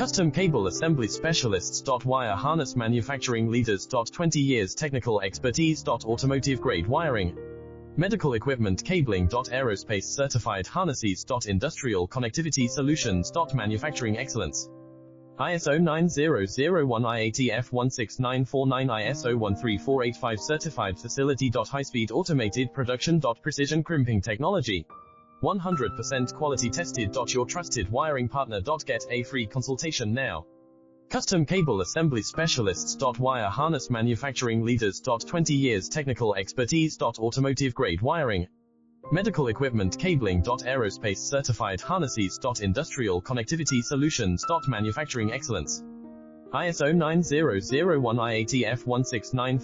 Custom Cable Assembly Specialists. Wire Harness Manufacturing Leaders. 20 years technical expertise. Automotive grade wiring, medical equipment cabling. Aerospace certified harnesses. Industrial connectivity solutions. Manufacturing excellence. ISO 9001 IATF 16949 ISO 13485 certified facility. High-speed automated production. Precision crimping technology, 100% quality tested. Your trusted wiring partner. Get a free consultation now. Custom Cable Assembly Specialists. Wire Harness Manufacturing Leaders. 20 years technical expertise. Automotive grade wiring, medical equipment cabling. Aerospace certified harnesses. Industrial connectivity solutions. Manufacturing excellence. ISO 9001 IATF 16949